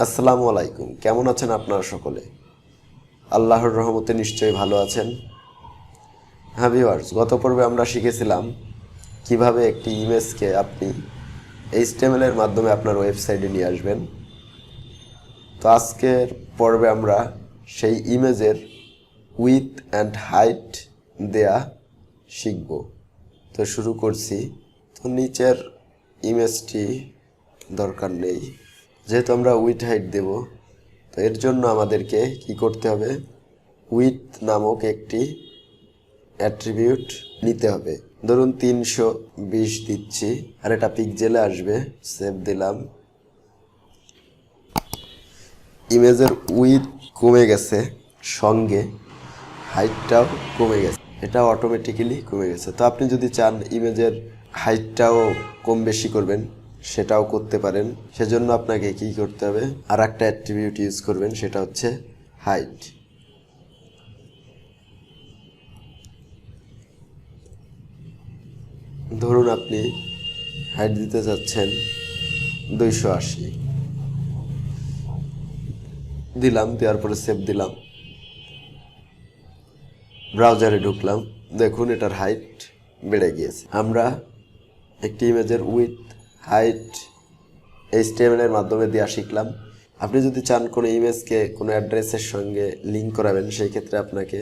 আসসালামু আলাইকুম। কেমন আছেন আপনারা সকলে? আল্লাহর রহমতে নিশ্চয়ই ভালো আছেন। হ্যাঁ ভিউয়ার্স, গত পর্বে আমরা শিখেছিলাম কিভাবে একটি ইমেজকে আপনি এইচটিএমএল এর মাধ্যমে আপনার ওয়েবসাইটে নিয়ে আসবেন। তো আজকের পর্বে আমরা সেই ইমেজের উইথ অ্যান্ড হাইট দেয়া শিখব। তো শুরু করছি। তো নিচের ইমেজটি দরকার নেই, যেহেতু আমরা উইথ হাইট দেব। তো এর জন্য আমাদেরকে কি করতে হবে, উইথ নামক একটি অ্যাট্রিবিউট নিতে হবে। ধরুন 320 দিচ্ছি, আর এটা পিক্সেলে আসবে। সেভ দিলাম। ইমেজের উইথ কমে গেছে, সঙ্গে হাইটটাও কমে গেছে। এটা অটোমেটিক্যালি কমে গেছে। তো আপনি যদি চান ইমেজের হাইটটাও কম বেশি করবেন, সেটাও করতে পারেন। সেজন্য আপনাকে কি করতে হবে, আর একটা অ্যাট্রিবিউট ইউজ করবেন, সেটা হচ্ছে হাইট। ধরুন আপনি হাইট দিতে যাচ্ছেন 280, দিলাম। দেওয়ার পরে সেভ দিলাম। ব্রাউজারে ঢুকলাম, দেখুন এটার হাইট বেড়ে গিয়েছে। আমরা একটি ইমেজের উইথ হাইট এইচটিএমএল এর মাধ্যমে দেওয়া শিখলাম। আপনি যদি চান কোনো ইমেজকে কোনো অ্যাড্রেসের সঙ্গে লিঙ্ক করাবেন, সেই ক্ষেত্রে আপনাকে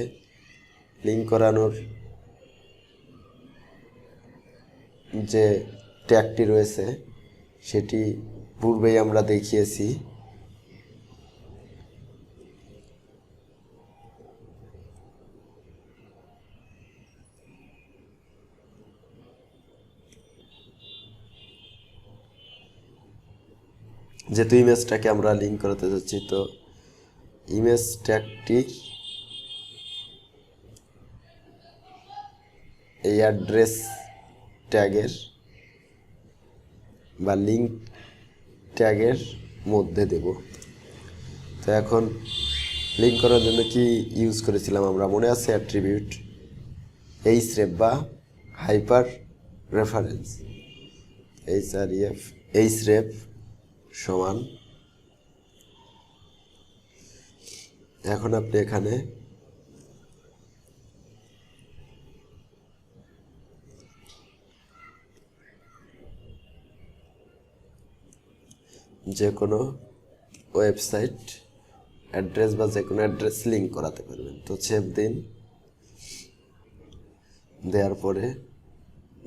লিঙ্ক করানোর যে ট্যাগটি রয়েছে সেটি পূর্বেই আমরা দেখিয়েছি। যেহেতু ইমেজটাকে আমরা লিঙ্ক করাতে যাচ্ছি, তো ইমেজ ট্যাগটি এই অ্যাড্রেস ট্যাগের বা লিঙ্ক ট্যাগের মধ্যে দেব। তো এখন লিঙ্ক করার জন্য কি ইউজ করেছিলাম আমরা, মনে আছে? অ্যাট্রিবিউট এইচরেফ বা হাইপার রেফারেন্স। এইচরেফ সমান, এখন আপনি এখানে যে কোনো ওয়েবসাইট অ্যাড্রেস বা যে কোনো অ্যাড্রেস লিঙ্ক করাতে পারবেন। তো সেভ দিন। দেওয়ার পরে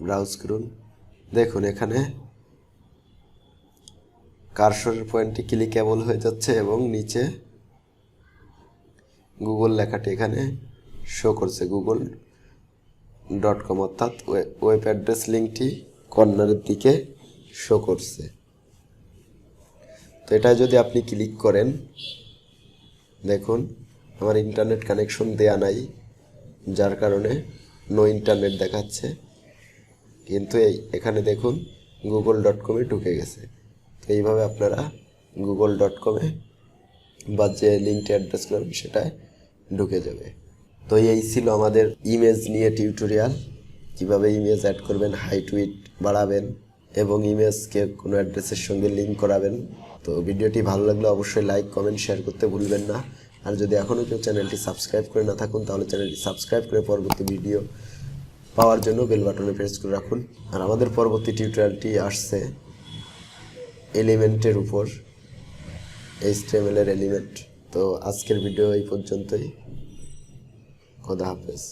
ব্রাউজ করুন। দেখুন এখানে কার্সরের পয়েন্টটি ক্লিকেবল হয়ে যাচ্ছে এবং নিচে গুগল লেখাটি এখানে শো করছে, google.com, অর্থাৎ ওয়েব অ্যাড্রেস লিঙ্কটি কর্নারের দিকে শো করছে। তো এটা যদি আপনি ক্লিক করেন, দেখুন আমার ইন্টারনেট কানেকশন দেয়া নাই, যার কারণে নো ইন্টারনেট দেখাচ্ছে। কিন্তু এখানে দেখুন google.com-এ ঢুকে গেছে। তো এইভাবে আপনারা google.com-এ বা যে লিঙ্কটি অ্যাড্রেস করবেন সেটায় ঢুকে যাবে। তো এই ছিল আমাদের ইমেজ নিয়ে টিউটোরিয়াল। কিভাবে ইমেজ অ্যাড করবেন, হাইট উইথ বাড়াবেন এবং ইমেজকে কোনো অ্যাড্রেসের সঙ্গে লিঙ্ক করাবেন। তো ভিডিওটি ভালো লাগলে অবশ্যই লাইক, কমেন্ট, শেয়ার করতে ভুলবেন না। আর যদি এখনও কেউ চ্যানেলটি সাবস্ক্রাইব করে না থাকুন, তাহলে চ্যানেলটি সাবস্ক্রাইব করে পরবর্তী ভিডিও পাওয়ার জন্য বেল বাটনে প্রেস করে রাখুন। আর আমাদের পরবর্তী টিউটোরিয়ালটি আসছে এলিমেন্টের উপর, এইচটিএমএল এর এলিমেন্ট। তো আজকের ভিডিও এই পর্যন্তই। খোদা হাফেজ।